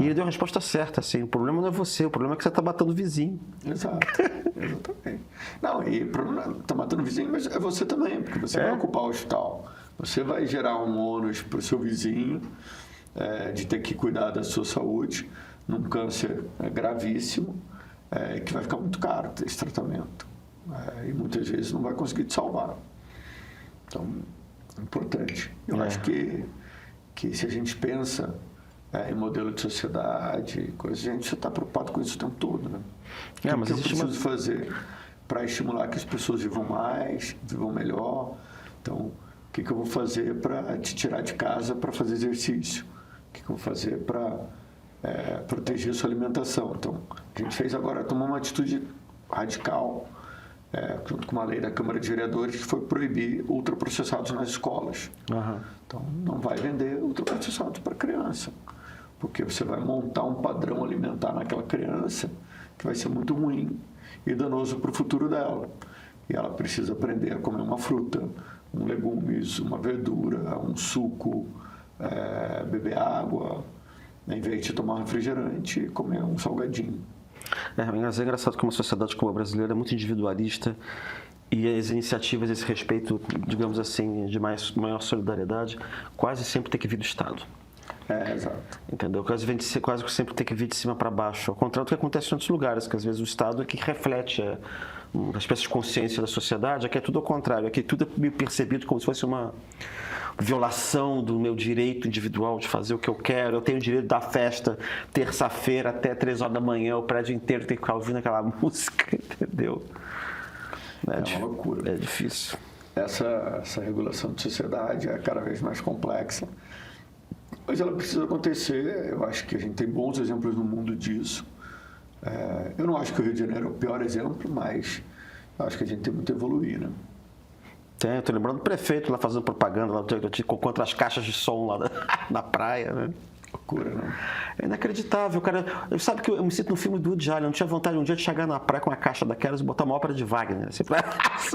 E ele deu a resposta certa, assim, o problema não é você, o problema é que você está matando o vizinho. Exato, exatamente. Não, e o problema está matando o vizinho, mas é você também, porque você vai ocupar o hospital. Você vai gerar um ônus para o seu vizinho de ter que cuidar da sua saúde num câncer gravíssimo, que vai ficar muito caro esse tratamento. E muitas vezes não vai conseguir te salvar. Então, é importante. Eu acho que se a gente pensa em modelo de sociedade, a gente está preocupado com isso o tempo todo, né? O que eu preciso fazer para estimular que as pessoas vivam mais, vivam melhor? Então, o que eu vou fazer para te tirar de casa para fazer exercício? O que eu vou fazer para proteger a sua alimentação? Então, a gente fez agora, tomou uma atitude radical junto com uma lei da Câmara de Vereadores, que foi proibir ultraprocessados nas escolas. Uhum. Então, não vai vender ultraprocessados para criança, porque você vai montar um padrão alimentar naquela criança que vai ser muito ruim e danoso para o futuro dela. E ela precisa aprender a comer uma fruta, um legumes, uma verdura, um suco, beber água, em vez de tomar um refrigerante e comer um salgadinho. Mas é engraçado que uma sociedade como a brasileira é muito individualista e as iniciativas a esse respeito, digamos assim, de maior solidariedade, quase sempre tem que vir do Estado. Exato. Entendeu? Quase que sempre tem que vir de cima para baixo. Ao contrário do que acontece em outros lugares, que às vezes o Estado é que reflete uma espécie de consciência da sociedade, aqui é tudo ao contrário, aqui tudo é meio percebido como se fosse uma violação do meu direito individual de fazer o que eu quero. Eu tenho o direito da festa terça-feira até 3 horas da manhã, o prédio inteiro tem que ficar ouvindo aquela música, entendeu? É uma loucura. É difícil. Essa regulação de sociedade é cada vez mais complexa, mas ela precisa acontecer. Eu acho que a gente tem bons exemplos no mundo disso. Eu não acho que o Rio de Janeiro é o pior exemplo, mas eu acho que a gente tem muito a evoluir, né? Tem, tô lembrando do prefeito lá fazendo propaganda lá, contra as caixas de som lá na praia, né? Loucura, não? É inacreditável, cara. Sabe que eu me sinto no filme do Woody Allen. Eu não tinha vontade um dia de chegar na praia com uma caixa daquelas e botar uma ópera de Wagner. Assim,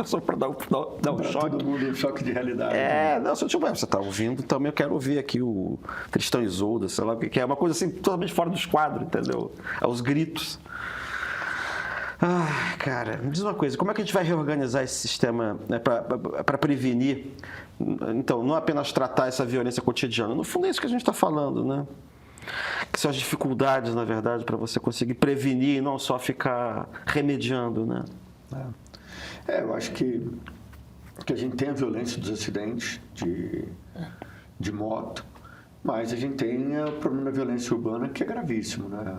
só pra dar um choque. Todo mundo um choque de realidade. Não, você tá ouvindo, também eu quero ouvir aqui o Tristão e Isolda, sei lá o que é. Uma coisa assim, totalmente fora dos quadros, entendeu? Aos gritos. Cara, me diz uma coisa, como é que a gente vai reorganizar esse sistema, né, para prevenir, então, não apenas tratar essa violência cotidiana, no fundo é isso que a gente está falando, né? Que são as dificuldades, na verdade, para você conseguir prevenir e não só ficar remediando, né? Eu acho que a gente tem a violência dos acidentes de moto, mas a gente tem o problema da violência urbana, que é gravíssimo, né,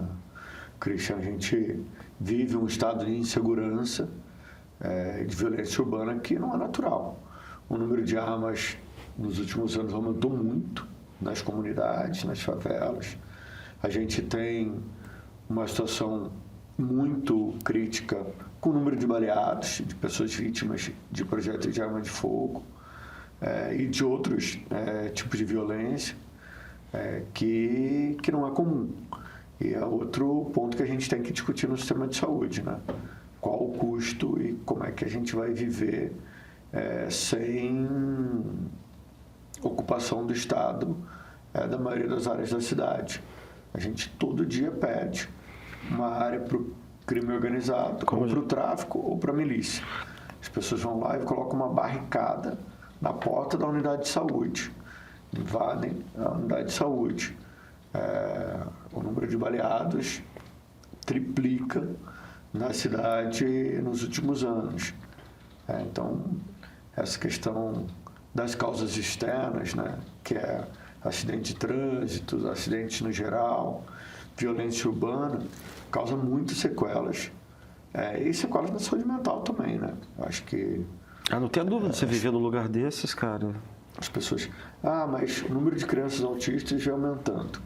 Christian? A gente vive um estado de insegurança, de violência urbana que não é natural. O número de armas nos últimos anos aumentou muito nas comunidades, nas favelas. A gente tem uma situação muito crítica com o número de baleados, de pessoas vítimas de projéteis de arma de fogo e de outros tipos de violência que não é comum. E é outro ponto que a gente tem que discutir no sistema de saúde, né? Qual o custo e como é que a gente vai viver sem ocupação do Estado da maioria das áreas da cidade. A gente todo dia pede uma área para o crime organizado, ou para o tráfico, ou para a milícia. As pessoas vão lá e colocam uma barricada na porta da unidade de saúde, invadem a unidade de saúde. O número de baleados triplica na cidade nos últimos anos. Então, essa questão das causas externas, né, que é acidente de trânsito, acidentes no geral, violência urbana, causa muitas sequelas. E sequelas na saúde mental também, né? Acho que... não tem dúvida de você viver num lugar desses, cara. As pessoas... mas o número de crianças autistas vai aumentando.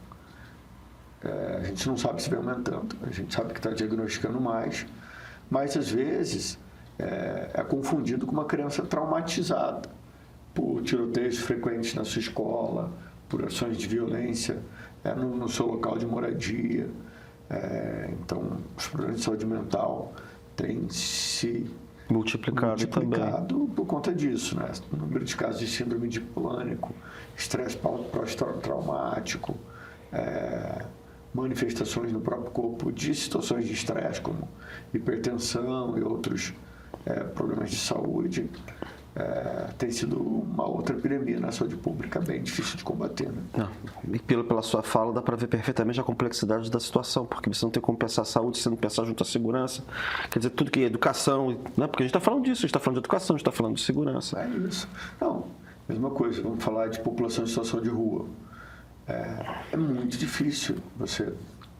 A gente não sabe se vai aumentando. A gente sabe que está diagnosticando mais. Mas, às vezes, é confundido com uma criança traumatizada por tiroteios frequentes na sua escola, por ações de violência no seu local de moradia. Então, os problemas de saúde mental têm se multiplicado também por conta disso, né? O número de casos de síndrome de pânico, estresse pós-traumático, manifestações no próprio corpo de situações de estresse, como hipertensão e outros problemas de saúde, tem sido uma outra epidemia na saúde pública bem difícil de combater. Né? E pela sua fala dá para ver perfeitamente a complexidade da situação, porque você não tem como pensar a saúde se não pensar junto à segurança. Quer dizer, tudo que é educação, né? Porque a gente está falando disso, a gente está falando de educação, a gente está falando de segurança. É isso. Não, mesma coisa, vamos falar de população em situação de rua. É muito difícil você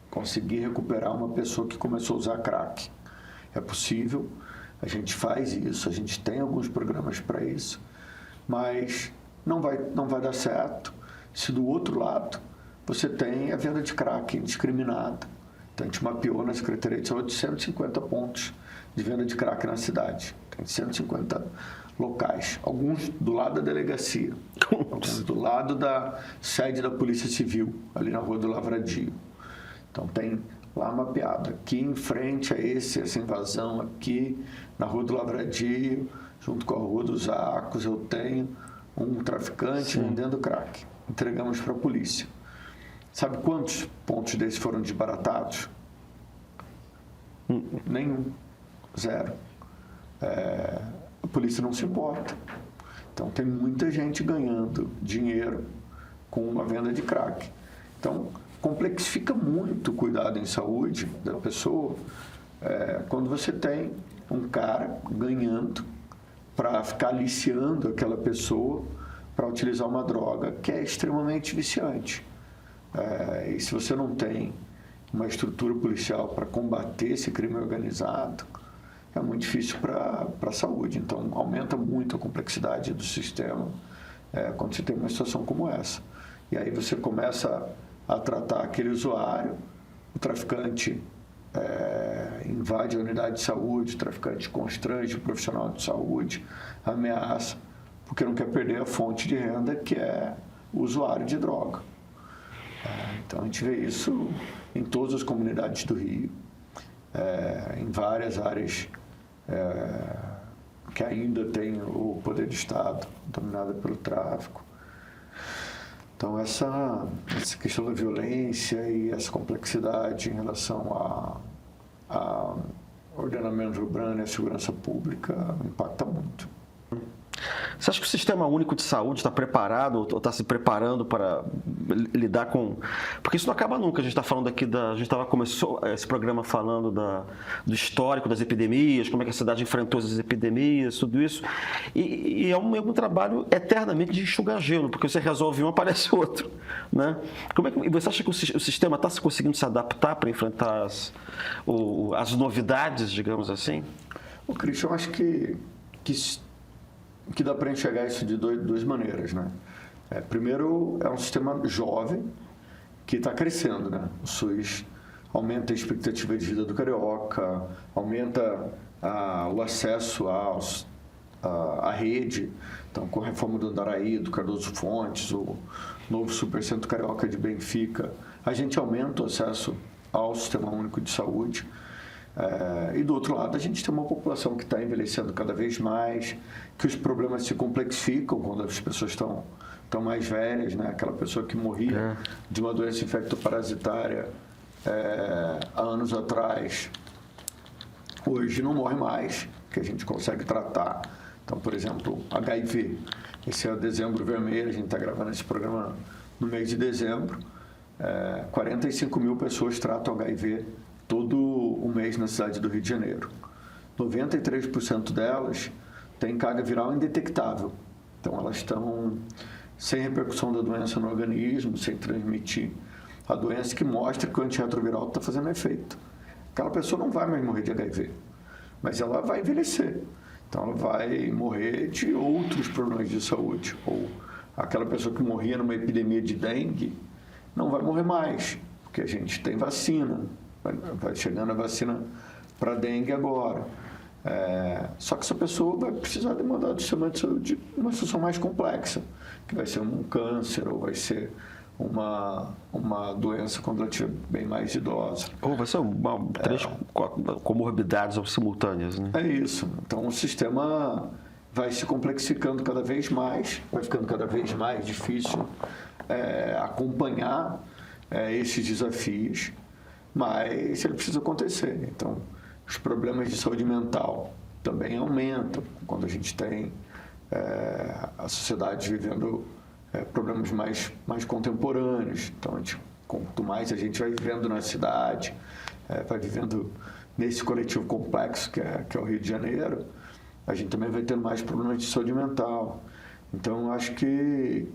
conseguir recuperar uma pessoa que começou a usar crack. É possível, a gente faz isso, a gente tem alguns programas para isso, mas não vai dar certo se do outro lado você tem a venda de crack indiscriminada. Então a gente mapeou na Secretaria de Saúde 150 pontos de venda de crack na cidade. Tem 150 locais, alguns do lado da delegacia, alguns do lado da sede da Polícia Civil, ali na Rua do Lavradio. Então tem lá mapeado, aqui em frente a essa invasão, aqui na Rua do Lavradio, junto com a Rua dos Arcos, eu tenho um traficante vendendo crack. Entregamos para a polícia. Sabe quantos pontos desses foram desbaratados? Nenhum. Zero. A polícia não se importa. Então, tem muita gente ganhando dinheiro com uma venda de crack. Então, complexifica muito o cuidado em saúde da pessoa quando você tem um cara ganhando para ficar aliciando aquela pessoa para utilizar uma droga que é extremamente viciante. E se você não tem uma estrutura policial para combater esse crime organizado, é muito difícil para a saúde. Então, aumenta muito a complexidade do sistema quando você tem uma situação como essa. E aí você começa a tratar aquele usuário, o traficante invade a unidade de saúde, o traficante constrange o profissional de saúde, ameaça, porque não quer perder a fonte de renda que é o usuário de droga. Então a gente vê isso em todas as comunidades do Rio, em várias áreas que ainda tem o poder do Estado dominada pelo tráfico. Então essa questão da violência e essa complexidade em relação ao ordenamento urbano e à segurança pública impacta muito. Você acha que o Sistema Único de Saúde está preparado ou está se preparando para lidar com... Porque isso não acaba nunca. A gente está falando aqui começou esse programa falando do histórico das epidemias, como é que a cidade enfrentou as epidemias, tudo isso. E é um trabalho eternamente de enxugar gelo, porque você resolve um, aparece outro, né? E você acha que o sistema está conseguindo se adaptar para enfrentar as novidades, digamos assim? Cristian, eu acho que dá para enxergar isso de duas maneiras, né? Primeiro, é um sistema jovem que está crescendo, né? O SUS aumenta a expectativa de vida do carioca, aumenta o acesso à rede. Então, com a reforma do Andaraí, do Cardoso Fontes, o novo Supercentro Carioca de Benfica, a gente aumenta o acesso ao Sistema Único de Saúde. E do outro lado, a gente tem uma população que está envelhecendo cada vez mais, que os problemas se complexificam quando as pessoas estão mais velhas, né? Aquela pessoa que morria de uma doença infectoparasitária há anos atrás, hoje não morre mais, que a gente consegue tratar. Então, por exemplo, HIV. Esse é o Dezembro Vermelho, a gente está gravando esse programa no mês de dezembro. 45 mil pessoas tratam HIV todo o mês na cidade do Rio de Janeiro. 93% delas têm carga viral indetectável. Então, elas estão sem repercussão da doença no organismo, sem transmitir a doença, que mostra que o antirretroviral está fazendo efeito. Aquela pessoa não vai mais morrer de HIV, mas ela vai envelhecer. Então, ela vai morrer de outros problemas de saúde. Ou aquela pessoa que morria numa epidemia de dengue não vai morrer mais, porque a gente tem vacina. Vai chegando a vacina para dengue agora. Só que essa pessoa vai precisar demandar do sistema de saúde uma situação mais complexa, que vai ser um câncer ou vai ser uma doença quando ela estiver bem mais idosa. Ou vai ser 3 comorbidades simultâneas, né? É isso. Então o sistema vai se complexificando cada vez mais, vai ficando cada vez mais difícil acompanhar esses desafios. Mas ele precisa acontecer. Então, os problemas de saúde mental também aumentam quando a gente tem a sociedade vivendo problemas mais contemporâneos. Então, quanto mais a gente vai vivendo na cidade, vai vivendo nesse coletivo complexo que é o Rio de Janeiro, a gente também vai tendo mais problemas de saúde mental. Então, eu acho que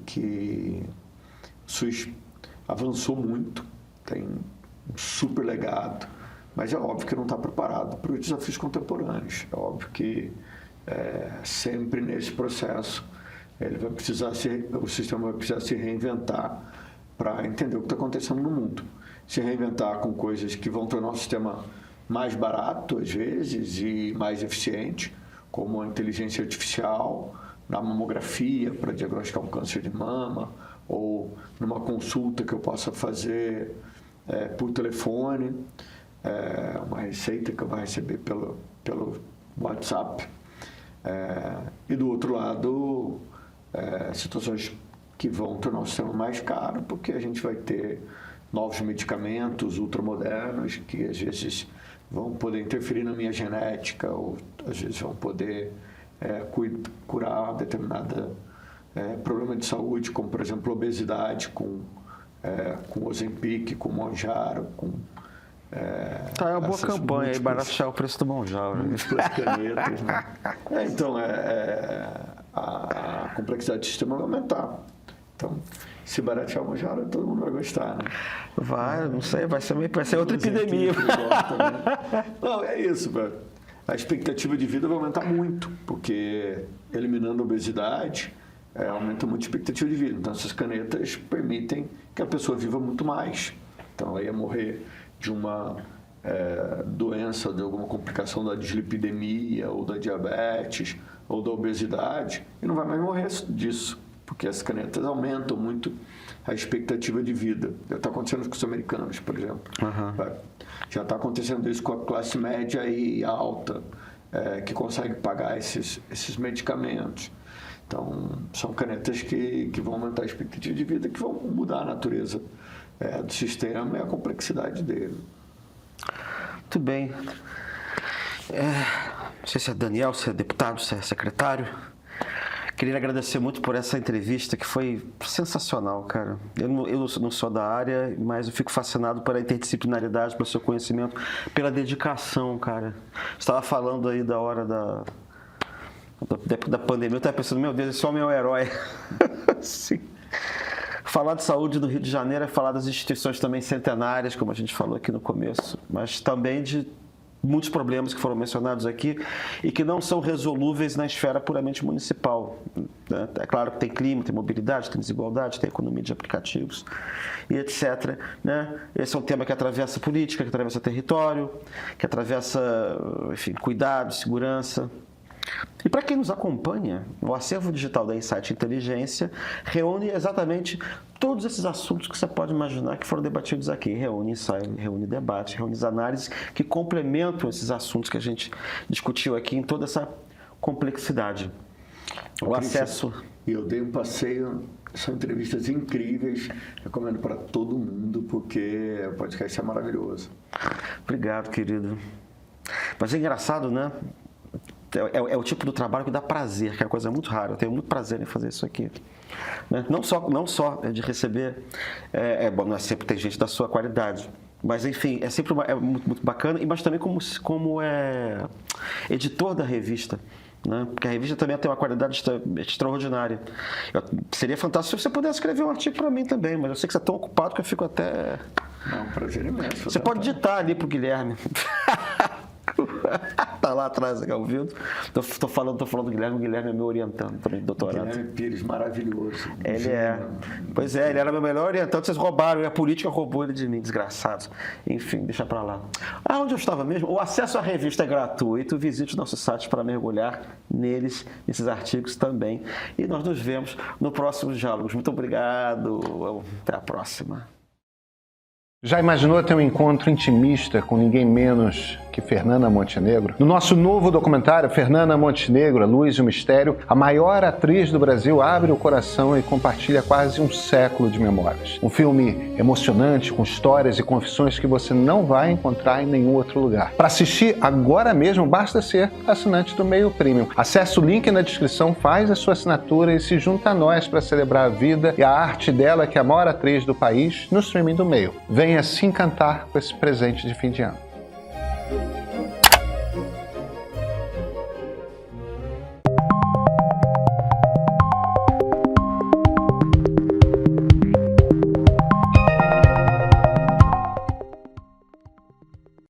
o SUS avançou muito, tem um super legado, mas é óbvio que não está preparado para os desafios contemporâneos. É óbvio que sempre nesse processo o sistema vai precisar se reinventar para entender o que está acontecendo no mundo. Se reinventar com coisas que vão tornar o sistema mais barato, às vezes, e mais eficiente, como a inteligência artificial na mamografia para diagnosticar um câncer de mama, ou numa consulta que eu possa fazer por telefone, uma receita que eu vou receber pelo WhatsApp. E do outro lado, situações que vão tornar o sistema mais caro, porque a gente vai ter novos medicamentos ultramodernos que às vezes vão poder interferir na minha genética, ou às vezes vão poder curar determinado problema de saúde, como por exemplo obesidade, com Ozempic, com Mounjaro, com... Tá, é uma boa campanha aí, baratear o preço do Mounjaro. Múltiplas canetas, né? Então, a complexidade do sistema vai aumentar. Então, se baratear o Mounjaro, todo mundo vai gostar, né? Vai, não sei, vai ser outra epidemia. Não, é isso, velho. A expectativa de vida vai aumentar muito, porque eliminando a obesidade, aumenta muito a expectativa de vida. Então, essas canetas permitem que a pessoa viva muito mais. Então, ela ia morrer de uma doença, de alguma complicação da dislipidemia, ou da diabetes, ou da obesidade, e não vai mais morrer disso, porque as canetas aumentam muito a expectativa de vida. Já está acontecendo com os americanos, por exemplo. Uhum. Já está acontecendo isso com a classe média e alta, que consegue pagar esses medicamentos. Então, são canetas que vão aumentar a expectativa de vida, que vão mudar a natureza do sistema e a complexidade dele. Muito bem. Não sei se é Daniel, se é deputado, se é secretário. Queria agradecer muito por essa entrevista, que foi sensacional, cara. Eu não sou da área, mas eu fico fascinado pela interdisciplinaridade, pelo seu conhecimento, pela dedicação, cara. Você estava falando aí da hora da pandemia, eu estava pensando, meu Deus, esse homem é um herói. Sim. Falar de saúde no Rio de Janeiro é falar das instituições também centenárias, como a gente falou aqui no começo, mas também de muitos problemas que foram mencionados aqui e que não são resolúveis na esfera puramente municipal. É claro que tem clima, tem mobilidade, tem desigualdade, tem economia de aplicativos e etc. Né? Esse é um tema que atravessa política, que atravessa território, que atravessa, enfim, cuidado, segurança. E para quem nos acompanha, o acervo digital da Insight Inteligência reúne exatamente todos esses assuntos que você pode imaginar que foram debatidos aqui. Reúne ensaio, reúne debate, reúne análises que complementam esses assuntos que a gente discutiu aqui em toda essa complexidade. O acesso... E eu dei um passeio, são entrevistas incríveis, recomendo para todo mundo, porque o podcast é maravilhoso. Obrigado, querido. Mas é engraçado, né? É o tipo do trabalho que dá prazer, que é uma coisa muito rara. Eu tenho muito prazer em fazer isso aqui. Né? Não só de receber, bom, não é sempre tem gente da sua qualidade, mas enfim, é sempre muito, muito bacana, mas também como editor da revista. Né? Porque a revista também tem uma qualidade extraordinária. Seria fantástico se você pudesse escrever um artigo para mim também, mas eu sei que você é tão ocupado que eu fico até... É um prazer imenso. Você pode ditar ali para o Guilherme. Tá lá atrás, ouvindo? Tô falando do Guilherme. O Guilherme é meu orientando também de doutorado. Guilherme Pires, maravilhoso. Ele é. Pois é, ele era meu melhor orientando. Vocês roubaram, e a política roubou ele de mim, desgraçados. Enfim, deixa pra lá. Onde eu estava mesmo? O acesso à revista é gratuito. Visite o nosso site para mergulhar nesses artigos também. E nós nos vemos no próximo Diálogos. Muito obrigado. Até a próxima. Já imaginou ter um encontro intimista com ninguém menos que Fernanda Montenegro? No nosso novo documentário, Fernanda Montenegro, A Luz e o Mistério, a maior atriz do Brasil abre o coração e compartilha quase um século de memórias. Um filme emocionante, com histórias e confissões que você não vai encontrar em nenhum outro lugar. Para assistir agora mesmo, basta ser assinante do Meio Premium. Acesse o link na descrição, faz a sua assinatura e se junta a nós para celebrar a vida e a arte dela, que é a maior atriz do país, no streaming do Meio. Venha se encantar com esse presente de fim de ano.